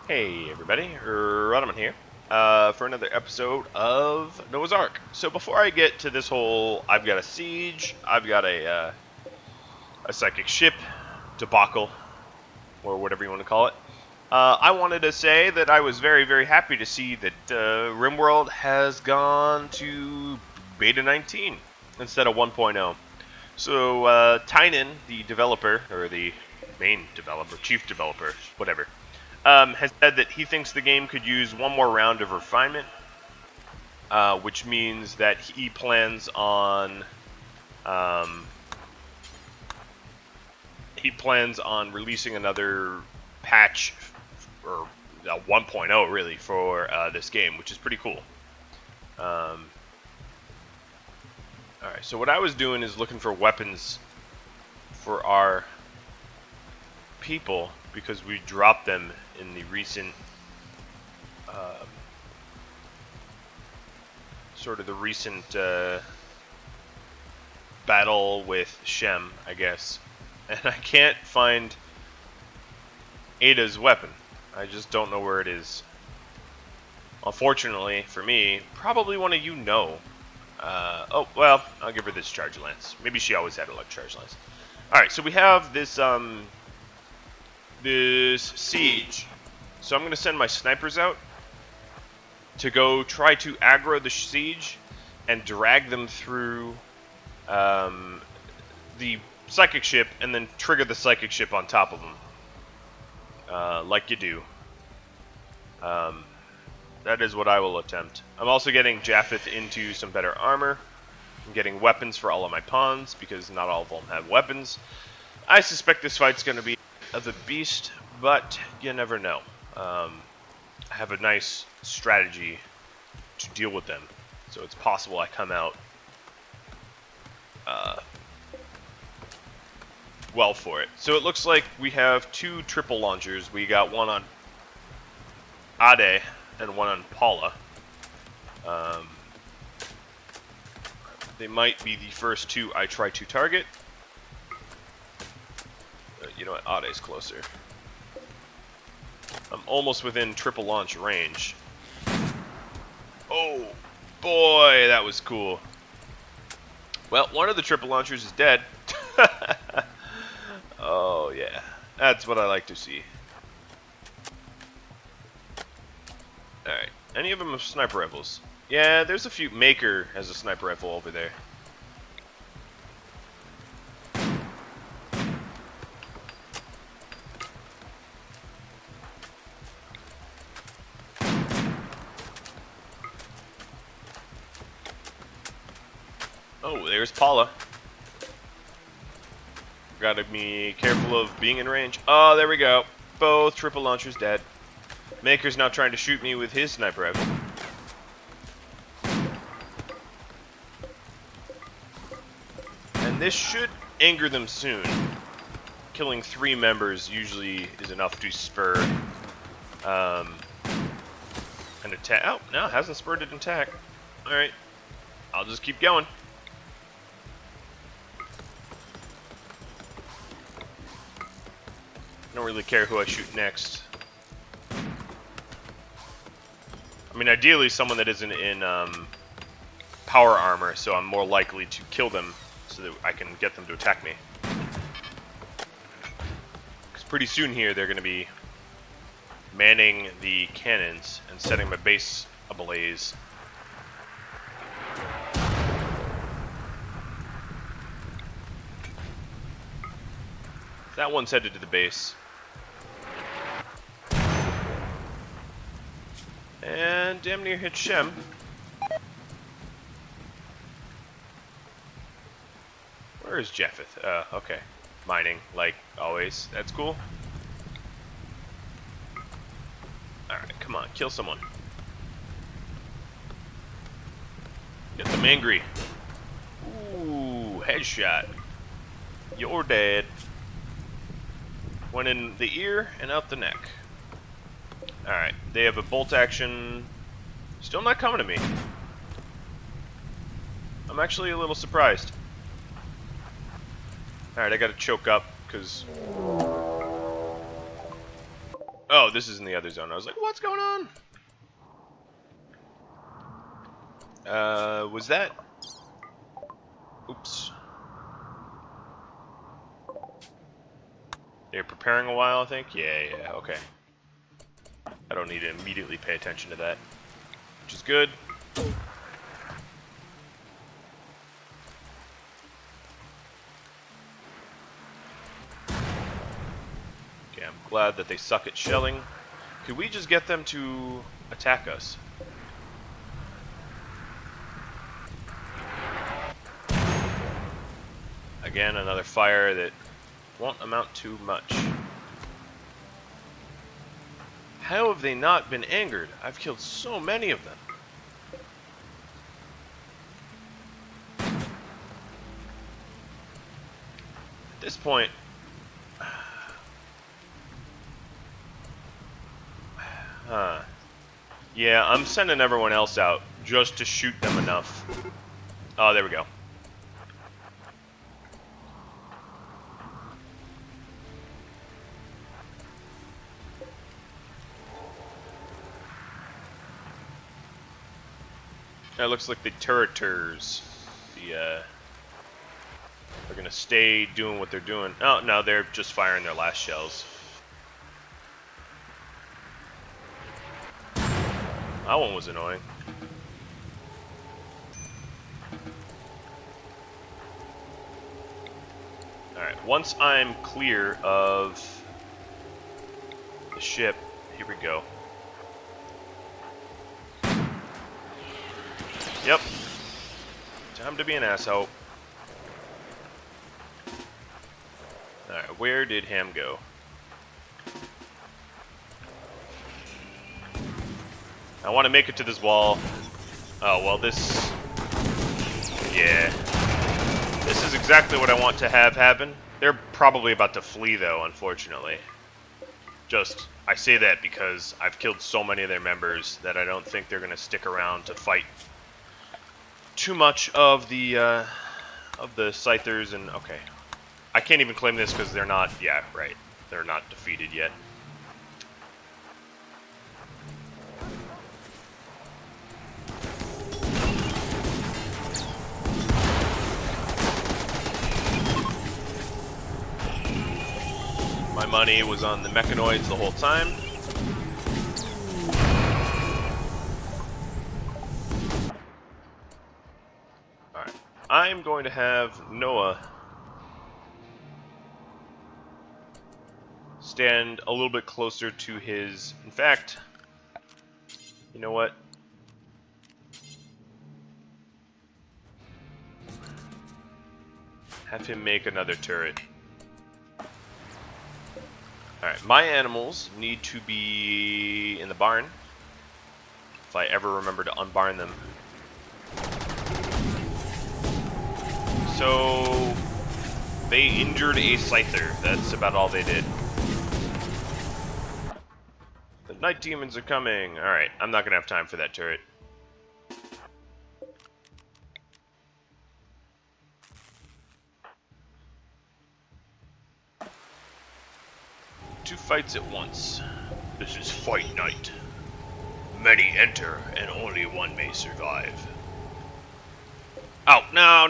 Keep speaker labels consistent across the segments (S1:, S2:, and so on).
S1: Hey everybody, Rudderman here, for another episode of Noah's Ark. So before I get to this whole, I've got a siege, I've got a psychic ship debacle, or whatever you want to call it, I wanted to say that I was very, very happy to see that RimWorld has gone to Beta 19 instead of 1.0. So Tynan, the developer, or the main developer, chief developer, whatever, has said that he thinks the game could use one more round of refinement, which means that he plans on releasing another patch, or 1.0 really, for this game, which is pretty cool. All right, so what I was doing is looking for weapons for our people because we dropped them in the recent battle with Shem, I guess. And I can't find Ada's weapon. I just don't know where it is. Unfortunately for me, probably one of you know. Oh, well, I'll give her this charge lance. Maybe she always had a charge lance. Alright, so we have this siege. So I'm going to send my snipers out to go try to aggro the siege and drag them through the psychic ship and then trigger the psychic ship on top of them. Like you do. That is what I will attempt. I'm also getting Japheth into some better armor. I'm getting weapons for all of my pawns because not all of them have weapons. I suspect this fight's going to be of a beast, but you never know. I have a nice strategy to deal with them, so it's possible I come out well for it. So it looks like we have two triple launchers. We got one on Ade and one on Paula. They might be the first two I try to target. You know what, Ade's closer. I'm almost within triple launch range. Oh, boy, that was cool. Well, one of the triple launchers is dead. Oh, yeah. That's what I like to see. Alright. Any of them have sniper rifles? Yeah, there's a few. Maker has a sniper rifle over there. Oh, there's Paula. Gotta be careful of being in range. Oh, there we go. Both triple launchers dead. Maker's now trying to shoot me with his sniper rifle. And this should anger them soon. Killing 3 members usually is enough to spur an attack. Oh, no, it hasn't spurred an attack. Alright. I'll just keep going. I don't really care who I shoot next. I mean, ideally someone that isn't in power armor, so I'm more likely to kill them so that I can get them to attack me. Because pretty soon here they're going to be manning the cannons and setting my base ablaze. That one's headed to the base. And damn near hit Shem. Where is Japheth? Okay. Mining, like always. That's cool. Alright, come on, kill someone. Get them angry. Ooh, headshot. You're dead. Went in the ear and out the neck. Alright, they have a bolt action. Still not coming to me. I'm actually a little surprised. Alright, I gotta choke up, because Oh, this is in the other zone. I was like, what's going on? Was that... Oops. They're preparing a while, I think? Yeah, okay. I don't need to immediately pay attention to that, which is good. Okay, I'm glad that they suck at shelling. Could we just get them to attack us? Again, another fire that won't amount to much. How have they not been angered? I've killed so many of them. At this point... Yeah, I'm sending everyone else out just to shoot them enough. Oh, there we go. That looks like the turreters. They're gonna stay doing what they're doing. Oh, no, they're just firing their last shells. That one was annoying. Alright, once I'm clear of the ship, here we go. Yep. Time to be an asshole. Alright, where did Ham go? I want to make it to this wall. Oh, well, this... Yeah. This is exactly what I want to have happen. They're probably about to flee, though, unfortunately. Just, I say that because I've killed so many of their members that I don't think they're going to stick around to fight too much of the Scythers and... Okay. I can't even claim this because they're not... Yeah, right. They're not defeated yet. My money was on the mechanoids the whole time. Alright. I'm going to have Noaha stand a little bit closer to his... In fact, you know what? Have him make another turret. Alright, my animals need to be in the barn. If I ever remember to unbarn them. So, they injured a Scyther. That's about all they did. The night demons are coming. Alright, I'm not going to have time for that turret. Two fights at once. This is fight night. Many enter, and only one may survive. Oh, no.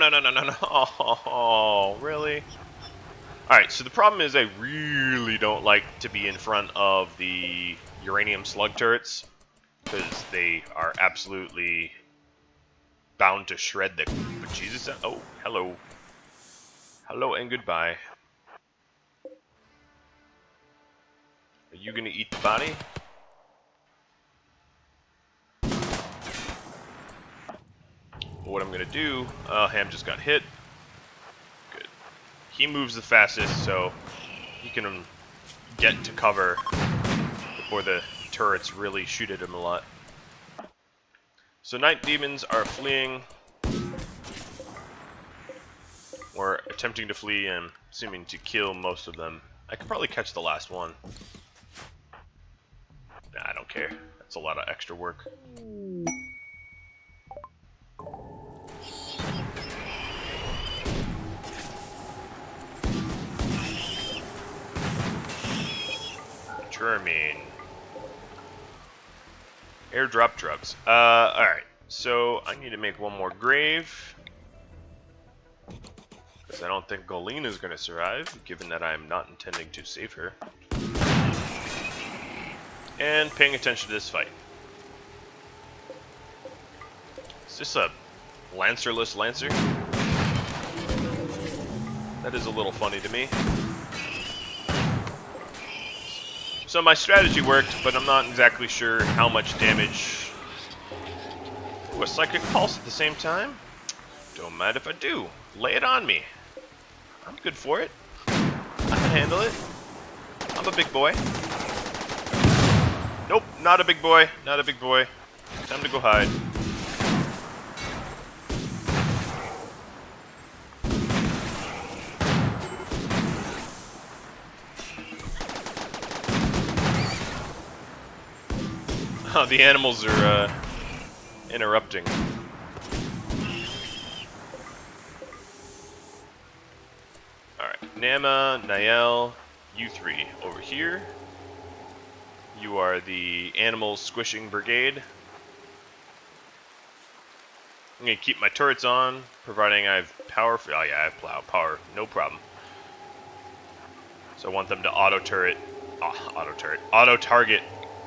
S1: Oh, really? Alright, so the problem is I really don't like to be in front of the uranium slug turrets, because they are absolutely bound to shred the... But Jesus, oh, hello. Hello and goodbye. Are you gonna eat the body? What I'm gonna do... Oh, Ham just got hit. Good. He moves the fastest, so he can get to cover before the turrets really shoot at him a lot. So night demons are fleeing, or attempting to flee, and seeming to kill most of them. I could probably catch the last one. Nah, I don't care. That's a lot of extra work. Determine. Airdrop drugs. Alright. So, I need to make one more grave. Because I don't think Golene is going to survive, given that I'm not intending to save her. And paying attention to this fight. Is this a Lancerless Lancer? That is a little funny to me. So my strategy worked, but I'm not exactly sure how much damage. Ooh, a Psychic Pulse at the same time? Don't mind if I do. Lay it on me. I'm good for it. I can handle it. I'm a big boy. Nope, not a big boy. Not a big boy. Time to go hide. Oh, the animals are interrupting. Alright, Nama, Nael, you three over here. You are the animal squishing brigade. I'm gonna keep my turrets on, providing I have power. Oh yeah, I have power, no problem. So I want them to auto-target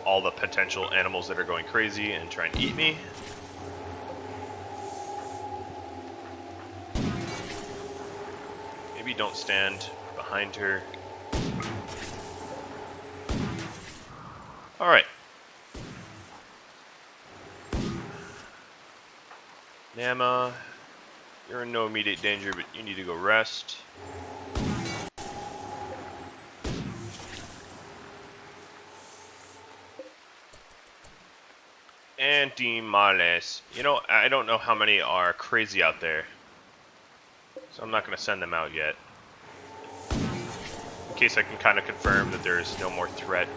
S1: all the potential animals that are going crazy and try and eat me. Maybe don't stand behind her. Alright. Nama, you're in no immediate danger, but you need to go rest. And Males. You know, I don't know how many are crazy out there. So I'm not going to send them out yet. In case I can kind of confirm that there is no more threat.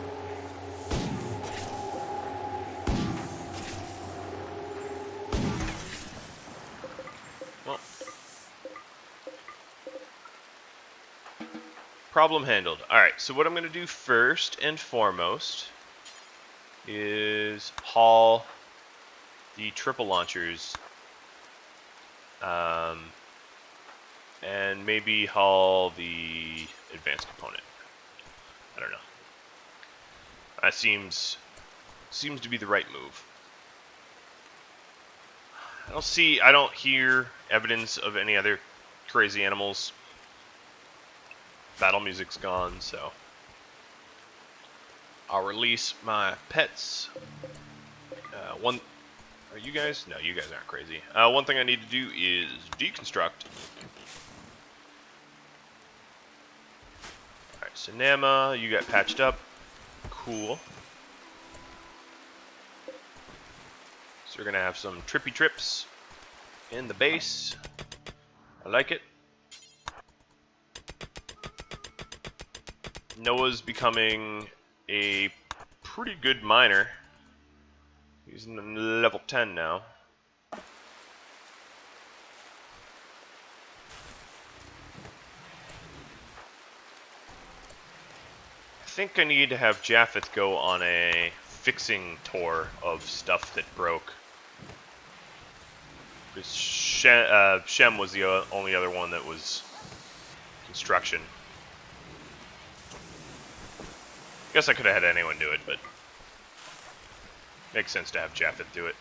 S1: Well. Problem handled. Alright, so what I'm going to do first and foremost is haul the triple launchers. And maybe haul the advanced component. I don't know. That seems to be the right move. I don't hear evidence of any other crazy animals. Battle music's gone, so I'll release my pets. Are you guys? No, you guys aren't crazy. One thing I need to do is deconstruct. Alright, so Nama, you got patched up. Cool. So we're going to have some trippy trips in the base. I like it. Noah's becoming a pretty good miner. He's level 10 now. I think I need to have Japheth go on a fixing tour of stuff that broke. Because Shem was the only other one that was construction. Guess I could have had anyone do it, but makes sense to have Japheth do it.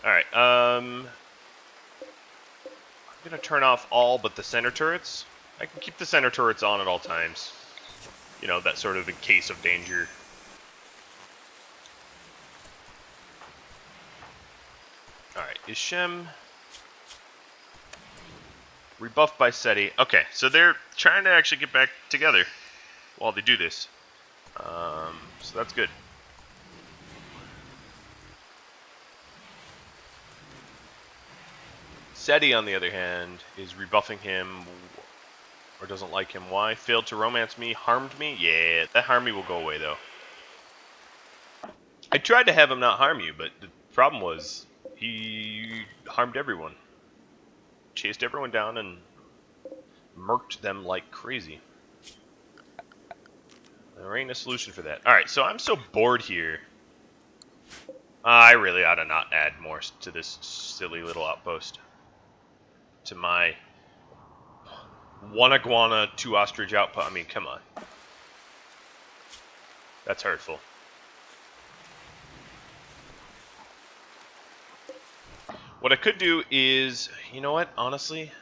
S1: Alright, I'm going to turn off all but the center turrets. I can keep the center turrets on at all times. You know, that sort of in case of danger. Alright, is Shem rebuffed by SETI? Okay, so they're trying to actually get back together while they do this. So that's good. SETI, on the other hand, is rebuffing him, or doesn't like him. Why? Failed to romance me, harmed me? Yeah, that harm me will go away, though. I tried to have him not harm you, but the problem was he harmed everyone. Chased everyone down and murked them like crazy. There ain't a solution for that. Alright, so I'm so bored here. I really ought to not add more to this silly little outpost. To my one iguana, two ostrich outpost. I mean, come on. That's hurtful. What I could do is, you know what? Honestly,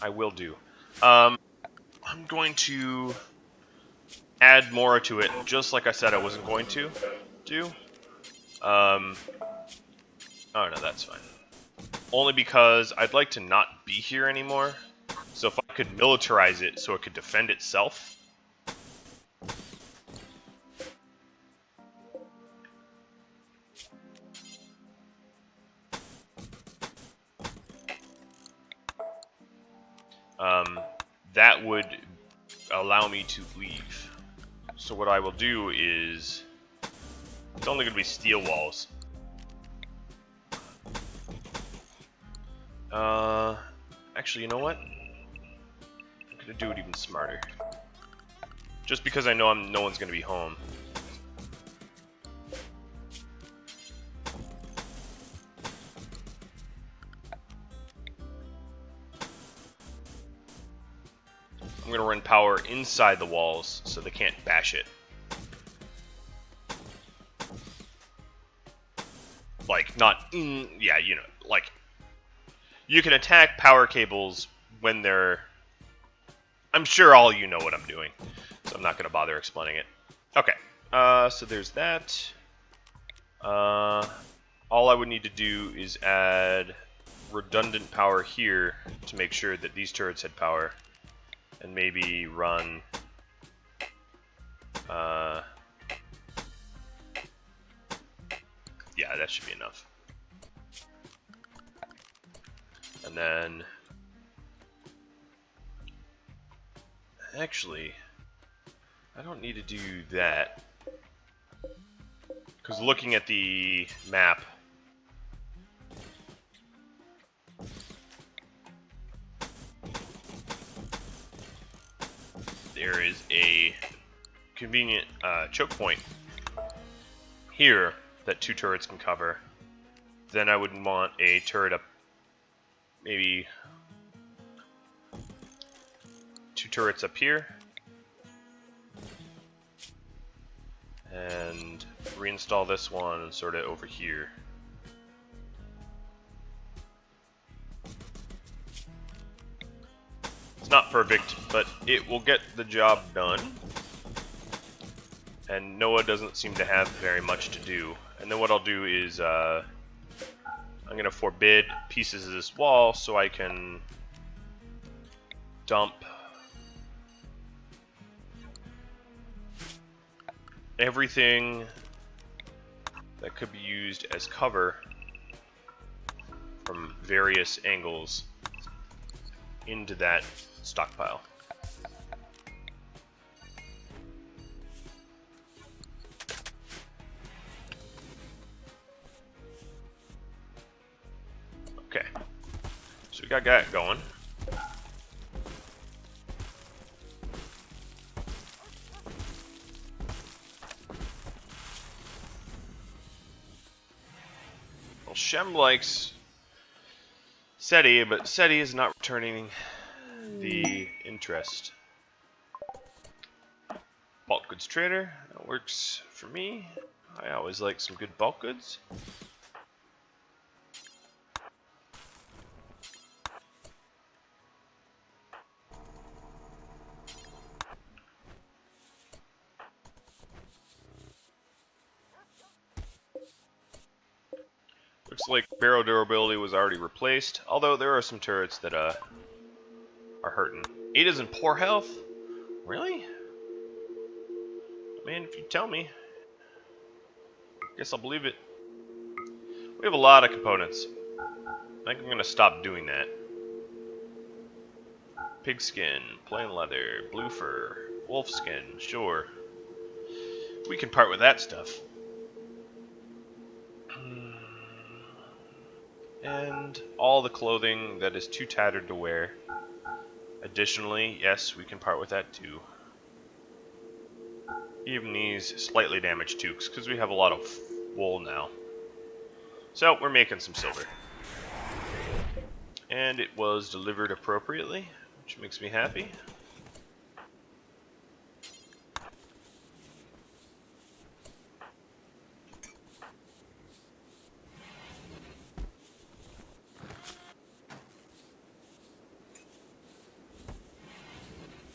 S1: I will do. I'm going to add more to it, just like I said I wasn't going to do. Oh no, that's fine. Only because I'd like to not be here anymore. So if I could militarize it so it could defend itself. That would allow me to leave. So what I will do is, it's only going to be steel walls. Actually, you know what? I'm going to do it even smarter. Just because I know no one's going to be home. I'm going to run power inside the walls so they can't bash it. Like, not in, yeah, you know, like, you can attack power cables when they're, I'm sure all you know what I'm doing, so I'm not going to bother explaining it. Okay, so there's that. All I would need to do is add redundant power here to make sure that these turrets had power. And maybe run yeah, that should be enough. And then actually I don't need to do that, because looking at the map, there is a convenient choke point here that two turrets can cover. Then I would want a turret up, maybe two turrets up here, and reinstall this one and sort of over here. It's not perfect, but it will get the job done. And Noah doesn't seem to have very much to do. And then what I'll do is I'm going to forbid pieces of this wall so I can dump everything that could be used as cover from various angles into that stockpile. Okay, so we got that going. Well, Shem likes SETI, but SETI is not returning the interest. Bulk goods trader, that works for me. I always like some good bulk goods. Looks like barrel durability was already replaced, although there are some turrets that are hurting. Ada's in poor health? Really? Man, if you tell me. Guess I'll believe it. We have a lot of components. I think I'm going to stop doing that. Pigskin, plain leather, blue fur, wolf skin, sure. We can part with that stuff. And all the clothing that is too tattered to wear. Additionally, yes, we can part with that too. Even these slightly damaged toques, because we have a lot of wool now. So, we're making some silver. And it was delivered appropriately, which makes me happy.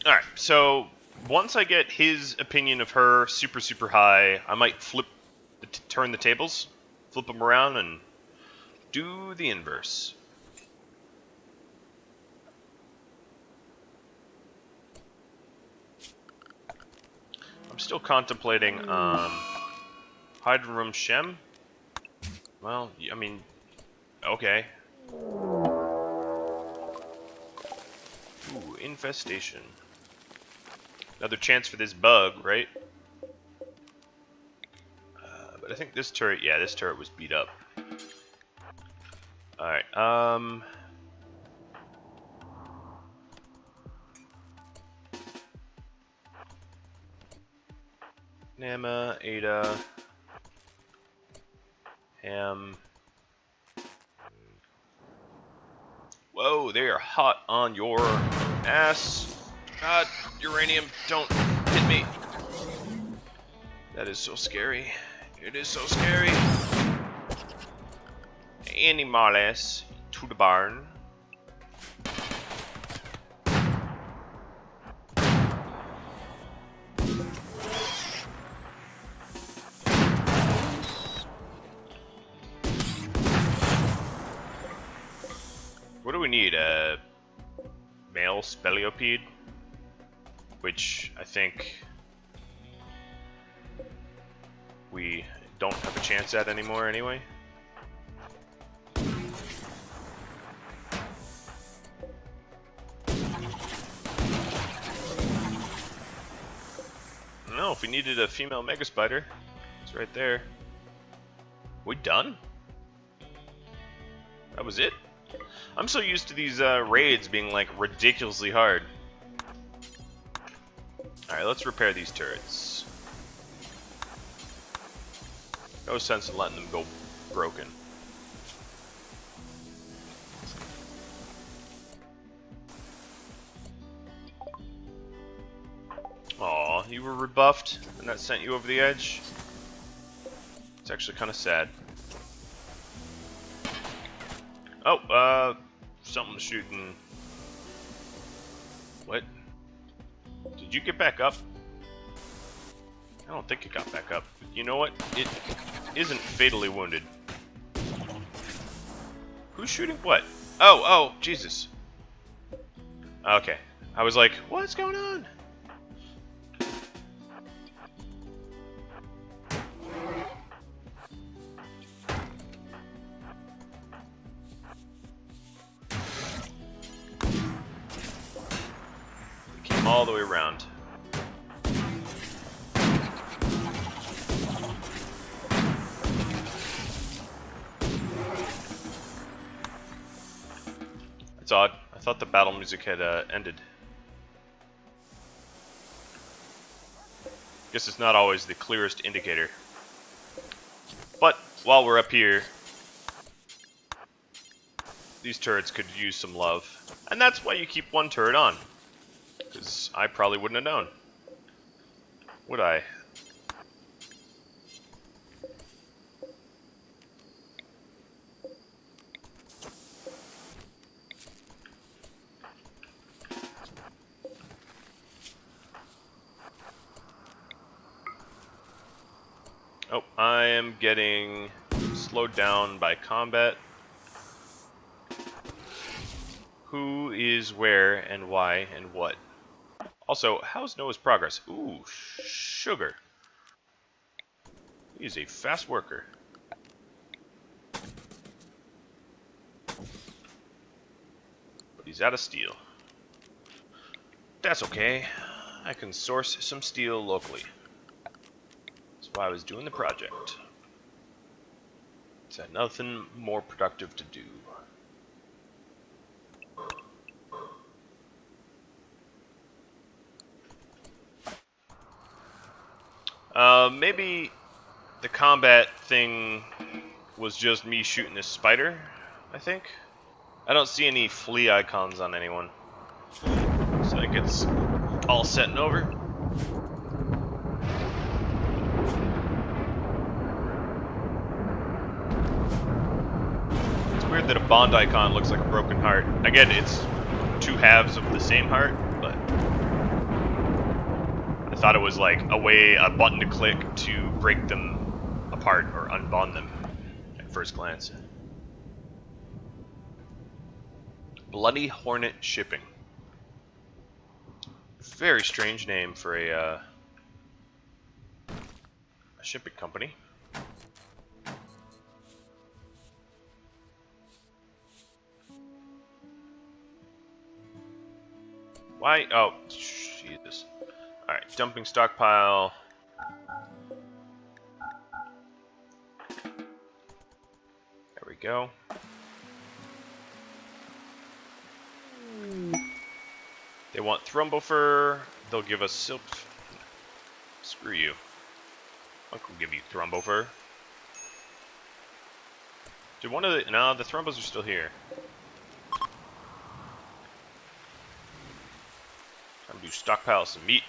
S1: Alright, so once I get his opinion of her super, super high, I might turn the tables, flip them around, and do the inverse. I'm still contemplating hide room Shem. Well, I mean, okay. Ooh, infestation. Another chance for this bug, right? But I think this turret, yeah, this turret was beat up. Alright, Nama, Ada, Ham. Whoa, they are hot on your ass. God, uranium, don't hit me. That is so scary. It is so scary. Animales to the barn. What do we need? A male speleopede? Which I think we don't have a chance at anymore anyway. No, if we needed a female mega spider, it's right there. We done? That was it? I'm so used to these raids being like ridiculously hard. Alright, let's repair these turrets. No sense in letting them go broken. Aw, you were rebuffed and that sent you over the edge? It's actually kind of sad. Oh, something's shooting. What? Did you get back up? I don't think it got back up. You know what? It isn't fatally wounded. Who's shooting what? Oh, Jesus. Okay. I was like, what's going on? Came all the way around. It's odd. I thought the battle music had ended. Guess it's not always the clearest indicator. But while we're up here, these turrets could use some love. And that's why you keep one turret on. Because I probably wouldn't have known. Would I? Oh, I am getting slowed down by combat. Who is where and why and what? Also, how's Noah's progress? Ooh, sugar. He's a fast worker. But he's out of steel. That's okay. I can source some steel locally. That's why I was doing the project. It's had nothing more productive to do. Maybe the combat thing was just me shooting this spider, I think. I don't see any flea icons on anyone. So I think it's all set and over. It's weird that a Bond icon looks like a broken heart. Again, it's two halves of the same heart, but I thought it was like a button to click to break them apart or unbond them at first glance. Bloody Hornet Shipping. Very strange name for a shipping company. Why? Oh, Jesus. Alright, dumping stockpile. There we go. They want Thrumbo They'll give us silk. Screw you. Monk will give you Thrumbo. Did one of the... No, the Thrumbos are still here. Time to stockpile some meat.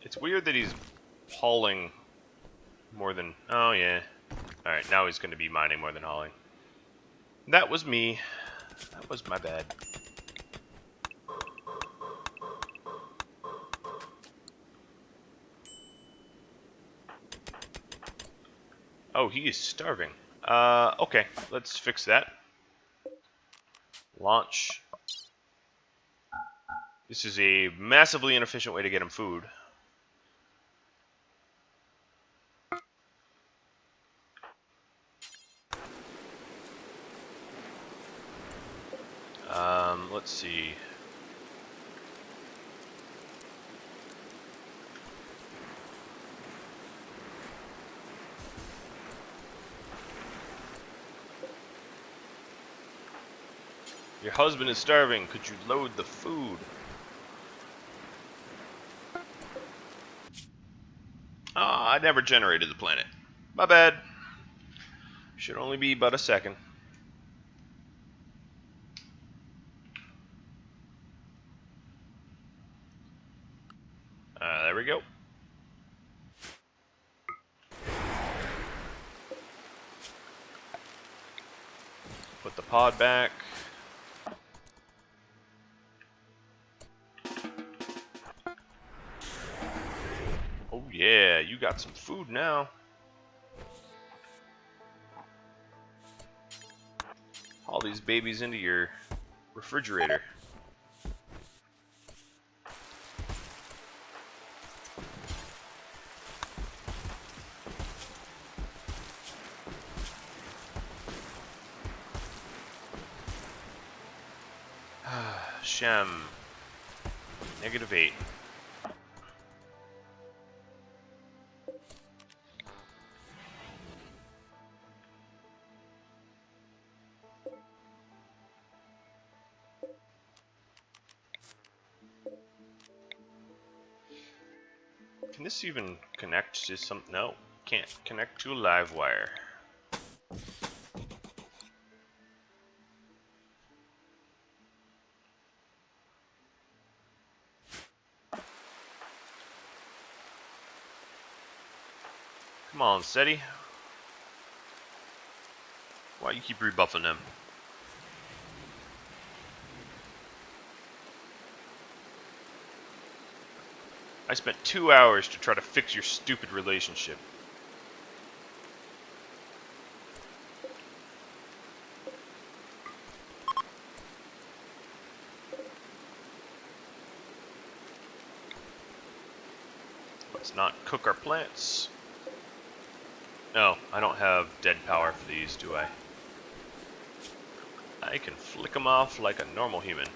S1: It's weird that he's hauling more than... Oh, yeah. Alright, now he's going to be mining more than hauling. That was me. That was my bad. Oh, he is starving. Okay. Let's fix that. Launch. This is a massively inefficient way to get him food. Let's see. Your husband is starving. Could you load the food? Ah, I never generated the planet. My bad. Should only be but a second. There we go. Put the pod back. Oh yeah, you got some food now. Haul these babies into your refrigerator. Shem. -8. Can this even connect to some... No, can't connect to a live wire. Come on, SETI. Why you keep rebuffing them? I spent 2 hours to try to fix your stupid relationship. Let's not cook our plants. No, I don't have dead power for these, do I? I can flick them off like a normal human.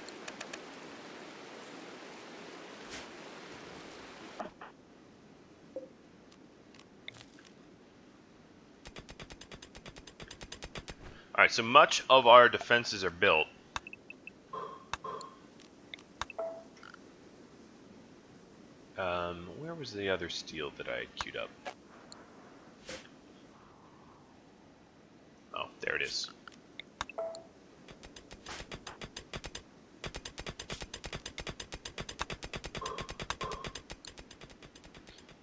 S1: Alright, so much of our defenses are built. Where was the other steel that I queued up? Oh, there it is.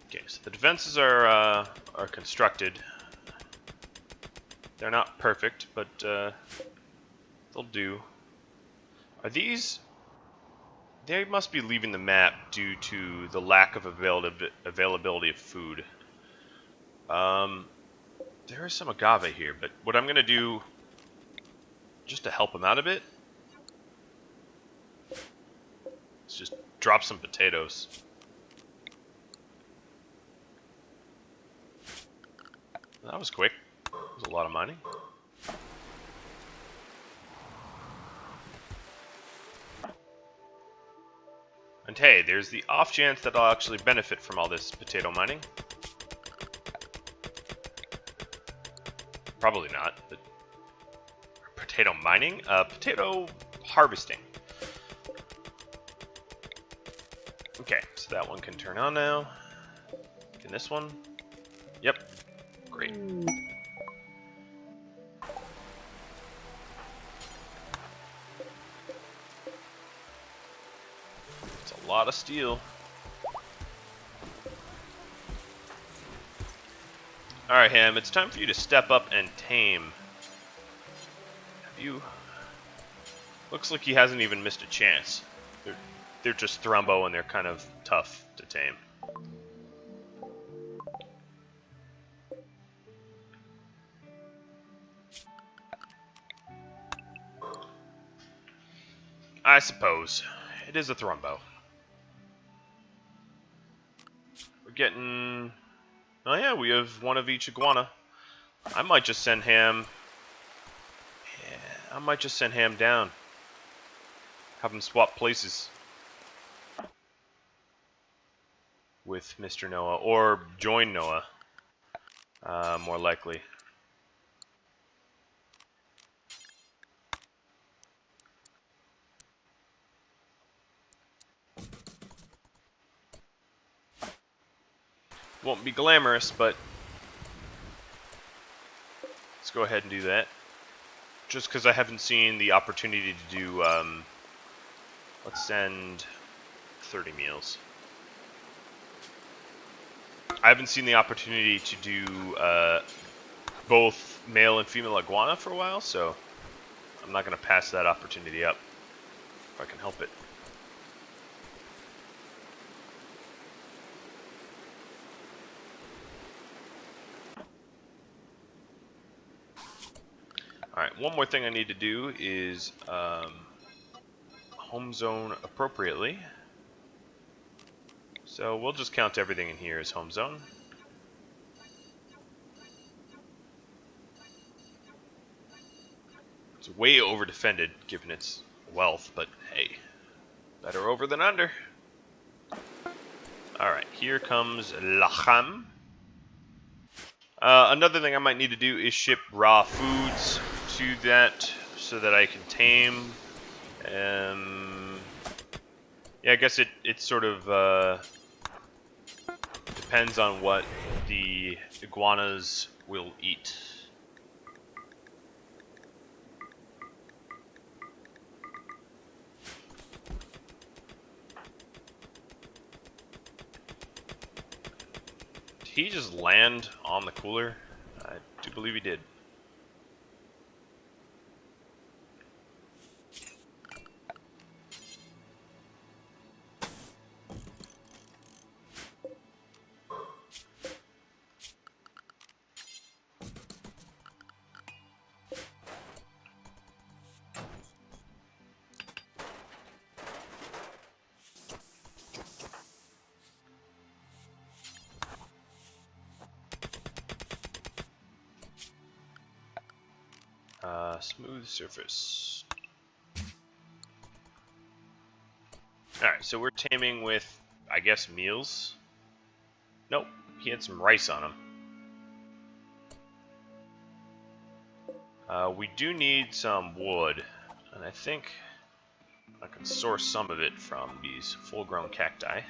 S1: Okay, so the defenses are constructed. They're not perfect, but they'll do. Are these? They must be leaving the map due to the lack of availability of food. There is some agave here, but what I'm gonna do, just to help him out a bit, is just drop some potatoes. That was quick. That was a lot of money. And hey, there's the off chance that I'll actually benefit from all this potato mining. Probably not, but potato mining? Potato harvesting. Okay, so that one can turn on now. Can this one? Yep. Great. It's a lot of steel. Alright, Ham, it's time for you to step up and tame. Have you... Looks like he hasn't even missed a chance. They're just Thrumbo and they're kind of tough to tame. I suppose. It is a Thrumbo. We're getting... Oh yeah, we have one of each iguana. I might just send Ham... Yeah, I might just send Ham down. Have him swap places with Mr. Noah. Or join Noah. More likely. Won't be glamorous, but let's go ahead and do that. Just because I haven't seen the opportunity to do, let's send 30 meals. I haven't seen the opportunity to do both male and female iguana for a while, so I'm not going to pass that opportunity up if I can help it. Alright, one more thing I need to do is home zone appropriately. So we'll just count everything in here as home zone. It's way over defended given its wealth, but hey, better over than under. Alright, here comes Lacham. Another thing I might need to do is ship raw foods to that so that I can tame. Yeah, I guess it sort of depends on what the iguanas will eat. Did he just land on the cooler? I do believe he did. Smooth surface. Alright, so we're taming with, I guess, meals. Nope, he had some rice on him. We do need some wood, and I think I can source some of it from these full-grown cacti.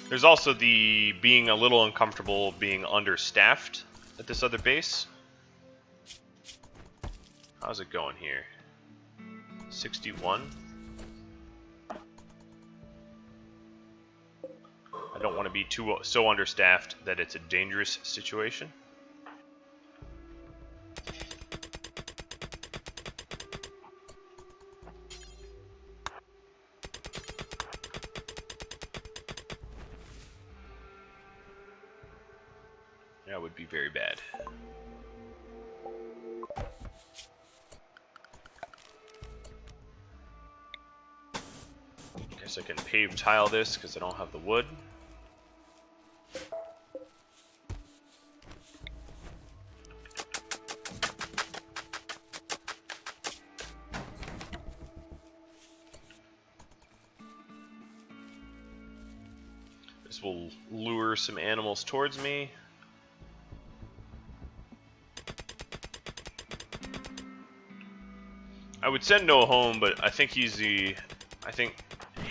S1: There's also the being a little uncomfortable being understaffed at this other base. How's it going here? 61. I don't want to be so understaffed that it's a dangerous situation. That would be very bad. Guess I can pave tile this because I don't have the wood. This will lure some animals towards me. I would send Noah home, but I think I think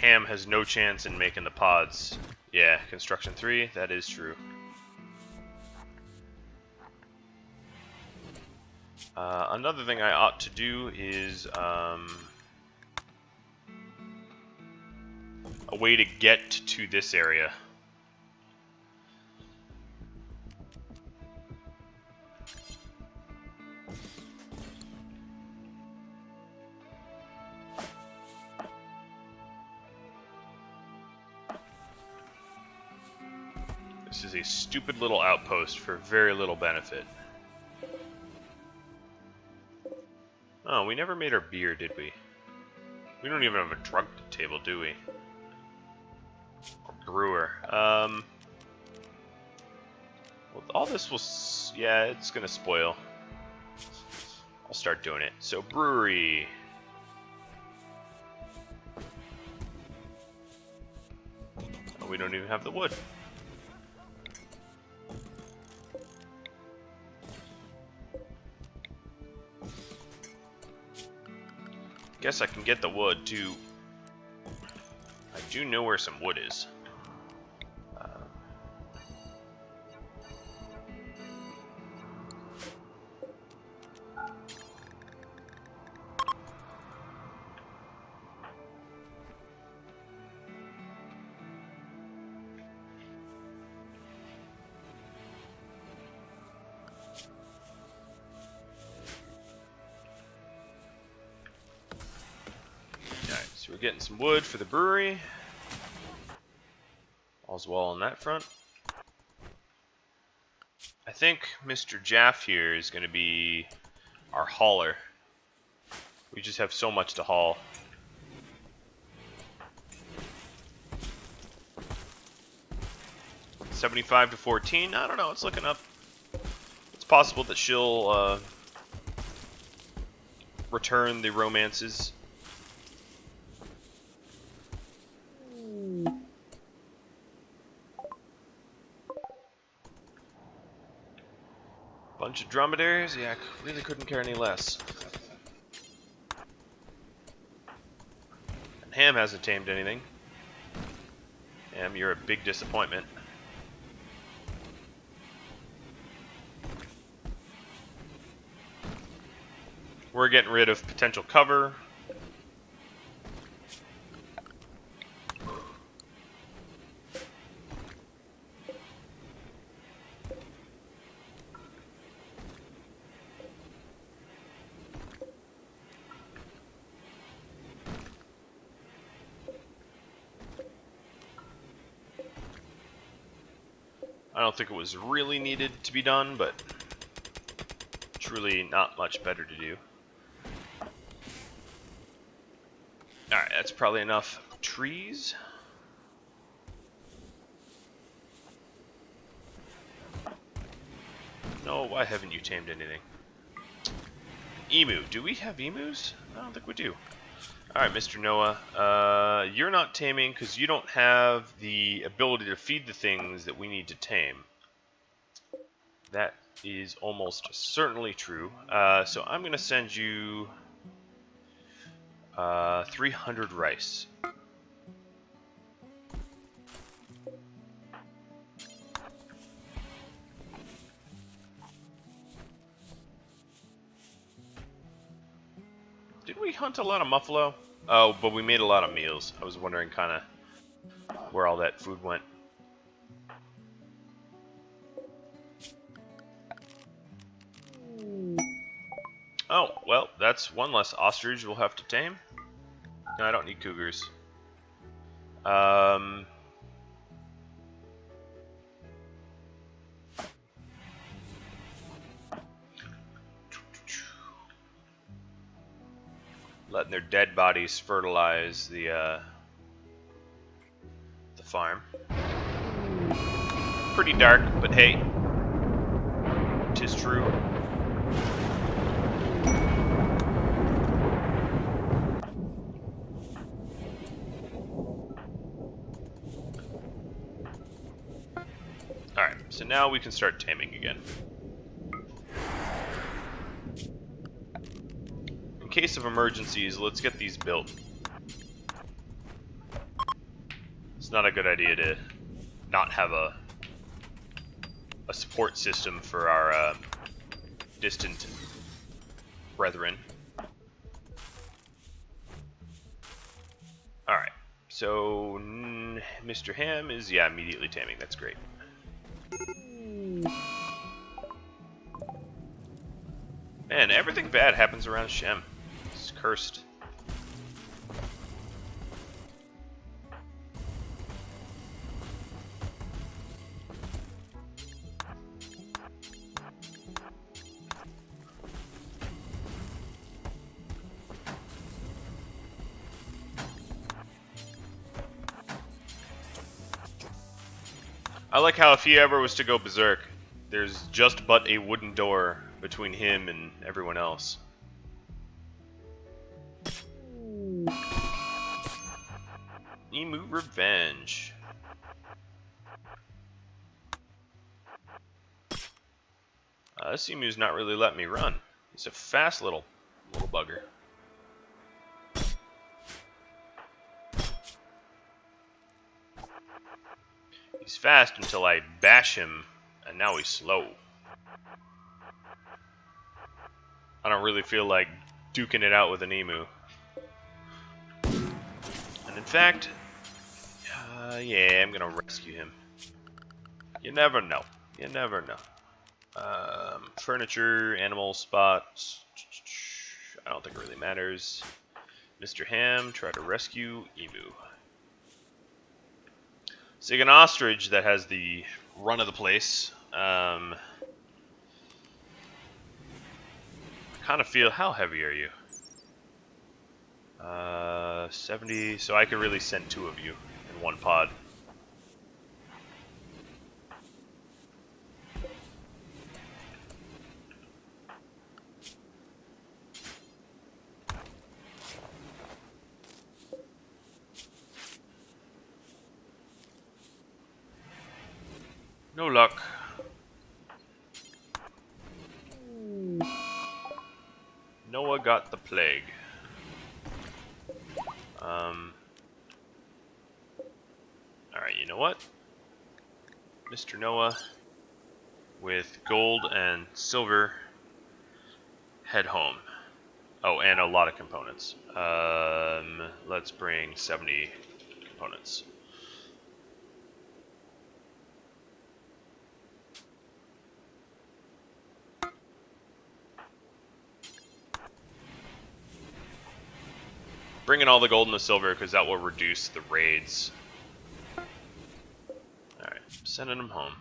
S1: Ham has no chance in making the pods. Yeah, construction 3, that is true. Another thing I ought to do is a way to get to this area. This is a stupid little outpost for very little benefit. Oh, we never made our beer, did we? We don't even have a drug table, do we? Or brewer. Well, all this will... yeah, it's gonna spoil. I'll start doing it. So, brewery. Oh, we don't even have the wood. Guess I can get the wood too. I do know where some wood is. We're getting some wood for the brewery. All's well on that front. I think Mr. Jaff here is going to be our hauler. We just have so much to haul. $75 to $14. I don't know. It's looking up. It's possible that she'll return the romances. Bunch of dromedaries? Yeah, I really couldn't care any less. And Ham hasn't tamed anything. Ham, you're a big disappointment. We're getting rid of potential cover. I don't think it was really needed to be done, but it's really not much better to do. Alright, that's probably enough trees. No, why haven't you tamed anything? Emu. Do we have emus? I don't think we do. Alright, Mr. Noah. You're not taming because you don't have the ability to feed the things that we need to tame. That is almost certainly true. So I'm going to send you 300 rice. Did we hunt a lot of muffalo? Oh, but we made a lot of meals. I was wondering kind of where all that food went. Oh, well, that's one less ostrich we'll have to tame. No, I don't need cougars. Letting their dead bodies fertilize the farm. Pretty dark, but hey, 'tis true. Alright, so now we can start taming again. In case of emergencies, let's get these built. It's not a good idea to not have a support system for our distant brethren. Alright, so Mr. Ham is, yeah, immediately taming. That's great. Man, everything bad happens around Shem. It's cursed. I like how if he ever was to go berserk, there's just but a wooden door between him and everyone else. Emu Revenge. This emu's not really letting me run. He's a fast little bugger. He's fast until I bash him, and now he's slow. I don't really feel like duking it out with an emu. And in fact, yeah, I'm gonna rescue him. You never know. You never know. Furniture, animal spots. I don't think it really matters. Mr. Ham, try to rescue emu. So you get an ostrich that has the run of the place. I kind of feel, how heavy are you? 70, so I could really send 2 of you in one pod. No luck. Noah got the plague. Alright, you know what? Mr. Noah, with gold and silver, head home. Oh, and a lot of components. Let's bring 70 components. Bring in all the gold and the silver because that will reduce the raids. Alright, sending them home.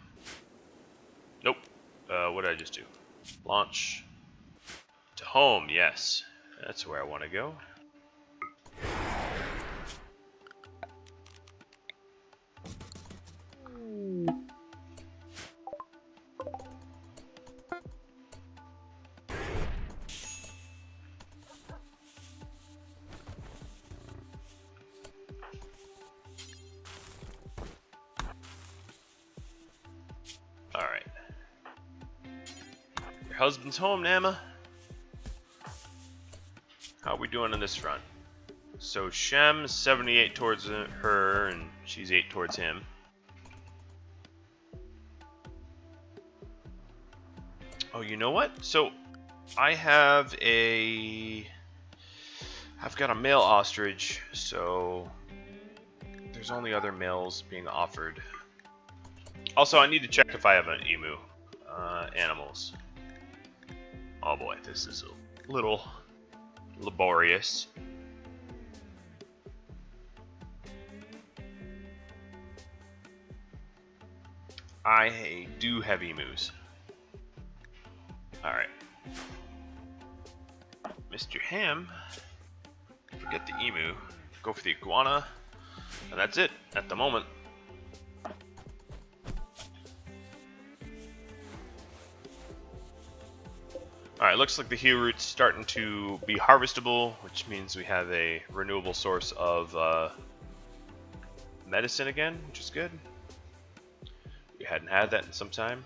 S1: Nope. What did I just do? Launch to home, yes. That's where I want to go. husband's home, Nama. How are we doing on this front? So Shem's 78 towards her, and she's 8 towards him. Oh, you know what? So I've got a male ostrich, so there's only other males being offered. Also, I need to check if I have an emu. Animals. Oh boy, this is a little laborious. I do have emus. Alright. Mr. Ham, forget the emu, go for the iguana, and that's it at the moment. Alright, looks like the heel root's starting to be harvestable, which means we have a renewable source of medicine again, which is good. We hadn't had that in some time.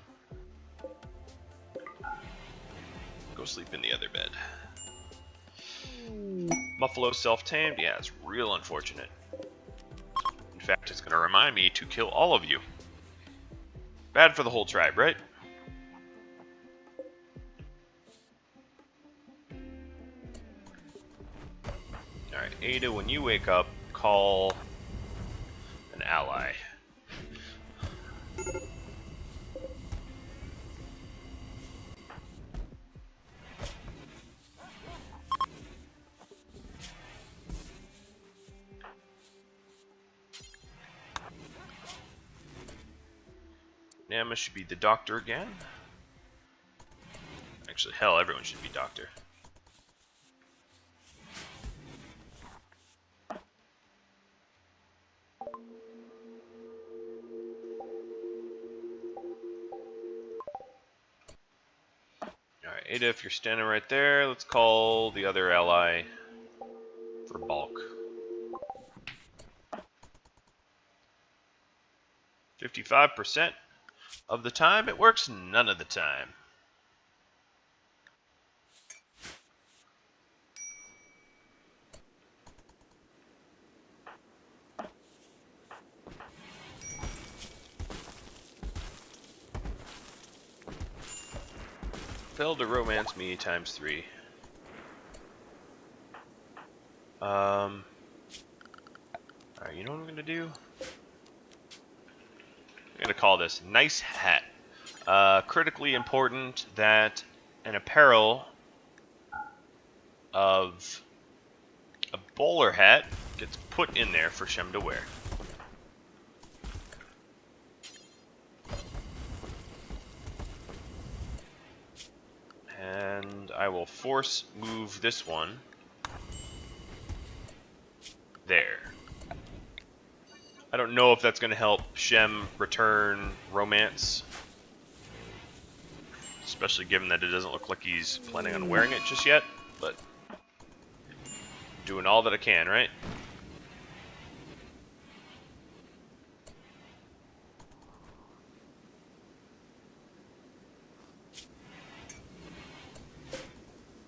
S1: Go sleep in the other bed. Buffalo self-tamed? Yeah, it's real unfortunate. In fact, it's going to remind me to kill all of you. Bad for the whole tribe, right? Alright, Ada, when you wake up, call an ally. Nama should be the doctor again. Actually, hell, everyone should be doctor. Alright, Ada, if you're standing right there, let's call the other ally for bulk. 55% of the time, it works none of the time. Failed to romance me times 3. Alright, you know what I'm gonna do? I'm gonna call this nice hat. Critically important that an apparel of a bowler hat gets put in there for Shem to wear. And I will force move this one there. I don't know if that's going to help Shem return romance, especially given that it doesn't look like he's planning on wearing it just yet, but doing all that I can, right?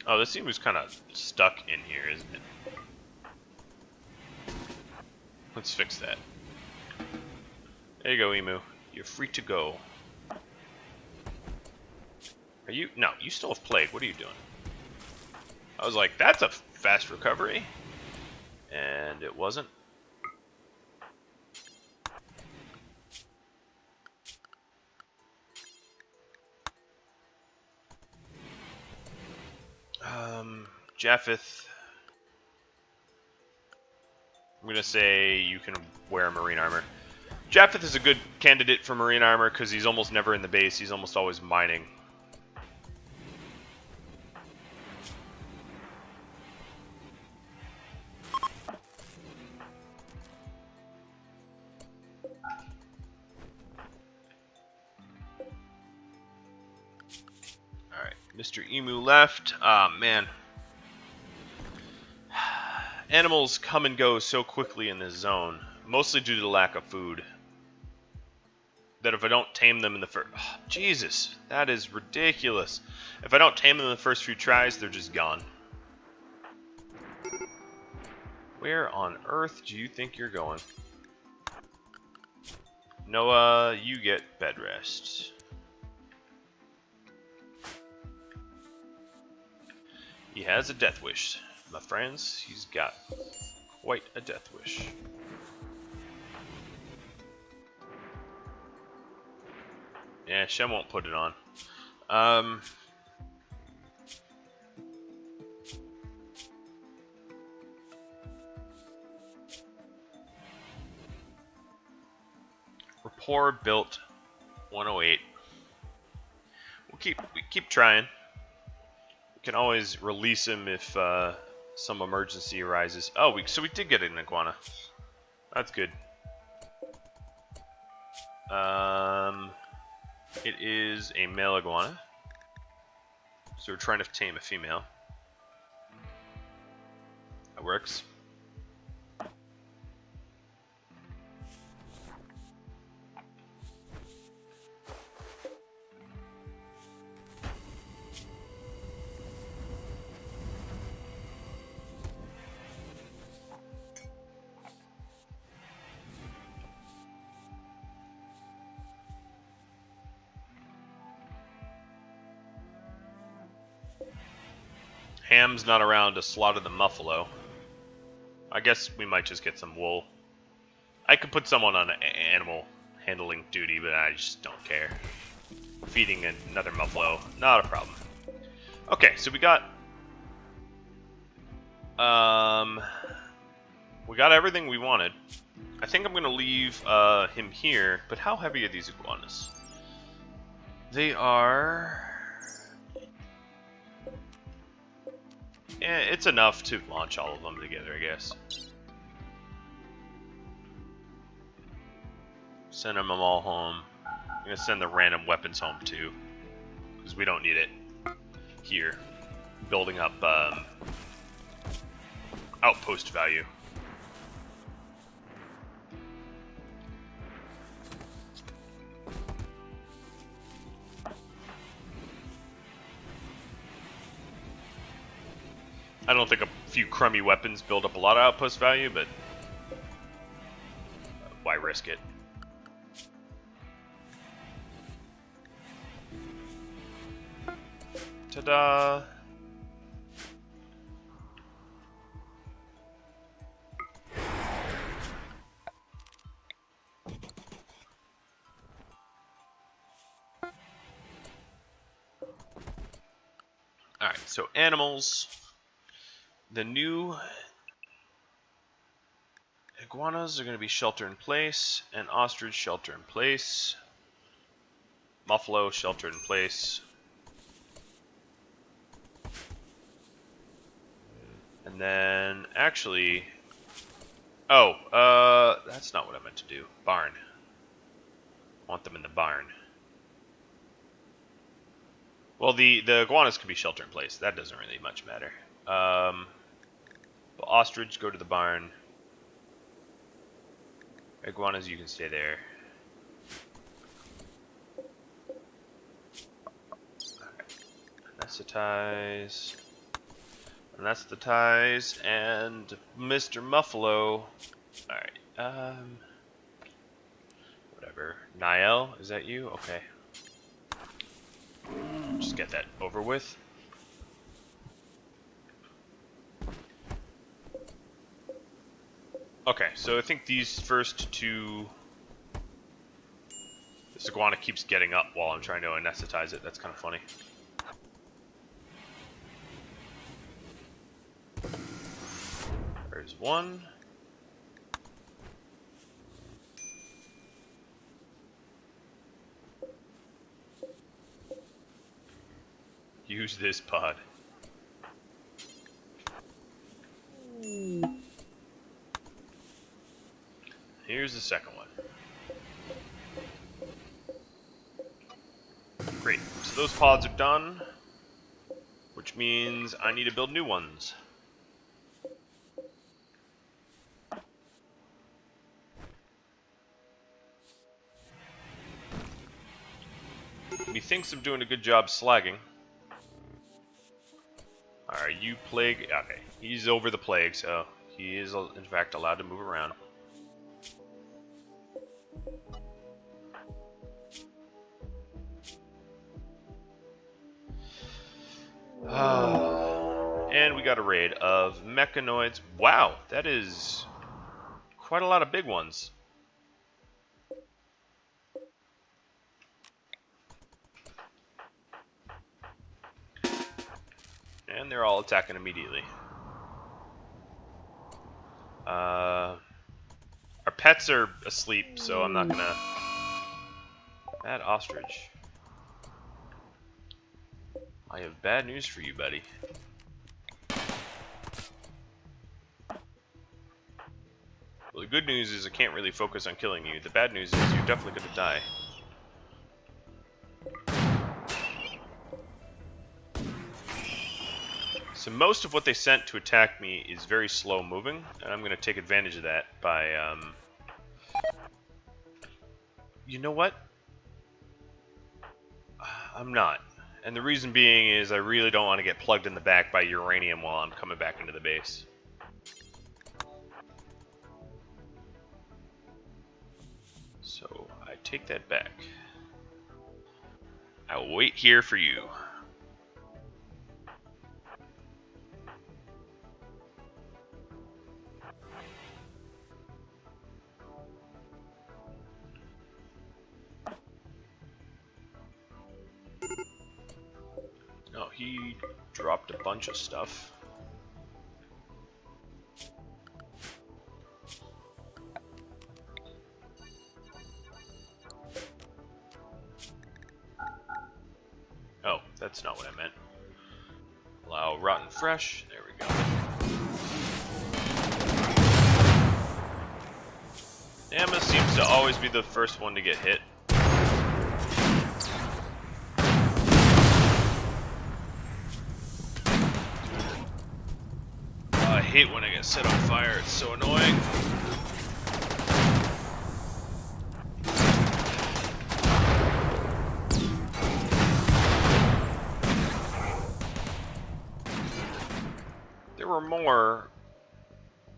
S1: Oh, this emu's kind of stuck in here, isn't it? Let's fix that. There you go, emu. You're free to go. Are you? No, you still have plague. What are you doing? I was like, that's a fast recovery. And it wasn't. Japheth. I'm gonna say you can wear marine armor. Japheth is a good candidate for marine armor because he's almost never in the base. He's almost always mining. Alright, Mr. Emu left. Ah, man. Animals come and go so quickly in this zone, mostly due to the lack of food. that if I don't tame them in the first... Oh, Jesus, that is ridiculous. If I don't tame them in the first few tries, they're just gone. Where on earth do you think you're going? Noah, you get bed rest. He has a death wish, my friends. He's got quite a death wish. Yeah, Shem won't put it on. Rapport built 108. We keep trying. We can always release him if some emergency arises. Oh, so we did get an iguana. That's good. It is a male iguana. So we're trying to tame a female. That works. Ham's not around to slaughter the muffalo. I guess we might just get some wool. I could put someone on animal handling duty, but I just don't care. Feeding another muffalo, not a problem. Okay, so we got everything we wanted. I think I'm gonna leave him here. But how heavy are these iguanas? They are. Yeah, it's enough to launch all of them together, I guess. Send them all home. I'm gonna send the random weapons home too, because we don't need it here. Building up outpost value. I don't think a few crummy weapons build up a lot of outpost value, but why risk it? Ta-da! Alright, so animals. The new iguanas are going to be shelter in place, and ostrich shelter in place. Muffalo shelter in place. And then, actually, that's not what I meant to do. Barn. I want them in the barn. Well, the iguanas can be shelter in place. That doesn't really much matter. But ostrich, go to the barn. Iguanas, you can stay there. Anesthetize. Anesthetize. And Mr. Muffalo. Alright, whatever. Niall, is that you? Okay. Just get that over with. Okay, so I think these first two... This iguana keeps getting up while I'm trying to anesthetize it. That's kind of funny. There's one. Use this pod. Here's the second one. Great. So those pods are done, which means I need to build new ones. thinks I'm doing a good job slagging. Are you plague? Okay, he's over the plague, so he is in fact allowed to move around. And we got a raid of mechanoids. Wow, that is quite a lot of big ones. And they're all attacking immediately. Our pets are asleep, so I'm not gonna... Bad ostrich. I have bad news for you, buddy. Well, the good news is I can't really focus on killing you. The bad news is you're definitely gonna die. So most of what they sent to attack me is very slow moving, and I'm gonna take advantage of that by, You know what? I'm not. And the reason being is I really don't want to get plugged in the back by uranium while I'm coming back into the base. So I take that back. I will wait here for you. Oh, he dropped a bunch of stuff. Oh, that's not what I meant. Allow rotten fresh. There we go. Emma seems to always be the first one to get hit. I hate when I get set on fire, it's so annoying. There were more.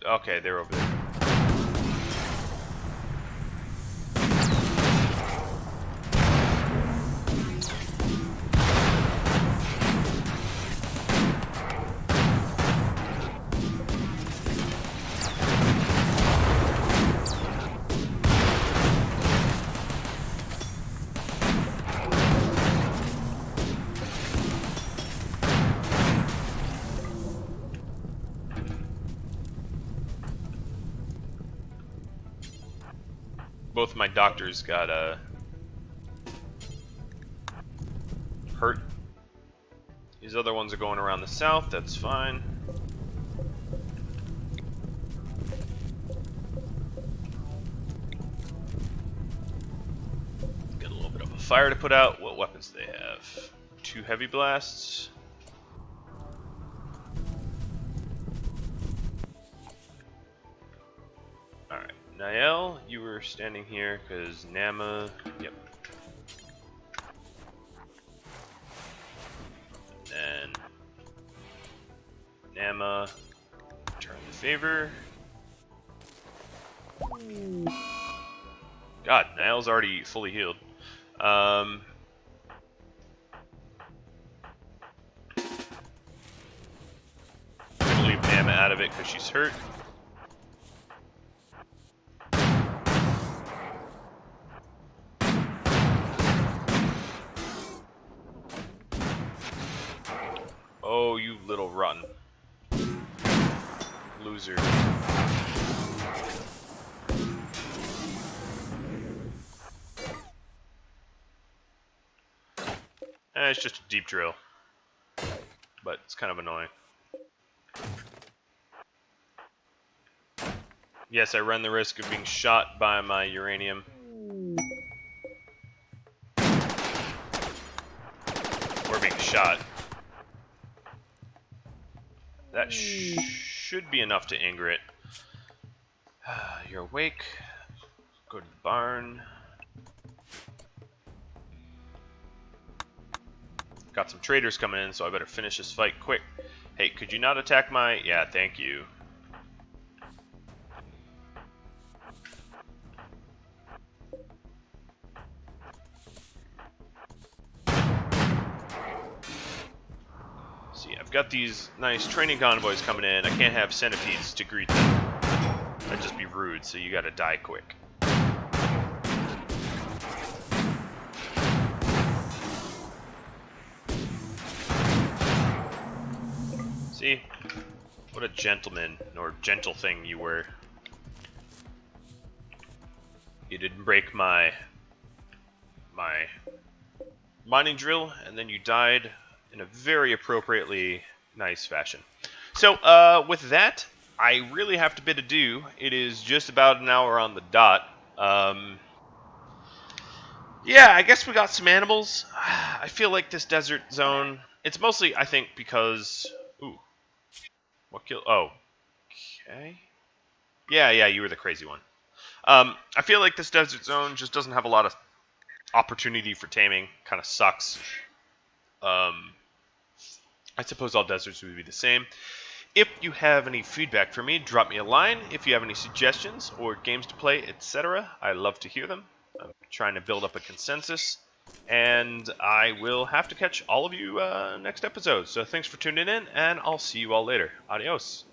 S1: Okay, they're over there. Both my doctors got hurt. These other ones are going around the south, that's fine. Got a little bit of a fire to put out. What weapons do they have? 2 heavy blasts. Alright, Nael, you were standing here because Nama. Yep. And then Nama, return the favor. God, Nael's already fully healed. I'm gonna leave Nama out of it because she's hurt. Oh, you little rotten loser. It's just a deep drill, but it's kind of annoying. Yes, I run the risk of being shot by my uranium. Or being shot. That should be enough to anger it. You're awake. Go to the barn. Got some traders coming in, so I better finish this fight quick. Hey, could you not attack my... Yeah, thank you. See, I've got these nice training convoys coming in. I can't have centipedes to greet them. That'd just be rude, so you gotta die quick. See? What a gentleman, or gentle thing you were. You didn't break my mining drill, and then you died in a very appropriately nice fashion. So, with that, I really have to bid adieu. It is just about an hour on the dot. Yeah, I guess we got some animals. I feel like this desert zone, it's mostly, I think, because... Ooh. What kill... Oh. Okay. Yeah, you were the crazy one. I feel like this desert zone just doesn't have a lot of opportunity for taming. Kind of sucks. I suppose all deserts would be the same. If you have any feedback for me, drop me a line. If you have any suggestions or games to play, etc., I love to hear them. I'm trying to build up a consensus. And I will have to catch all of you next episode. So thanks for tuning in, and I'll see you all later. Adios.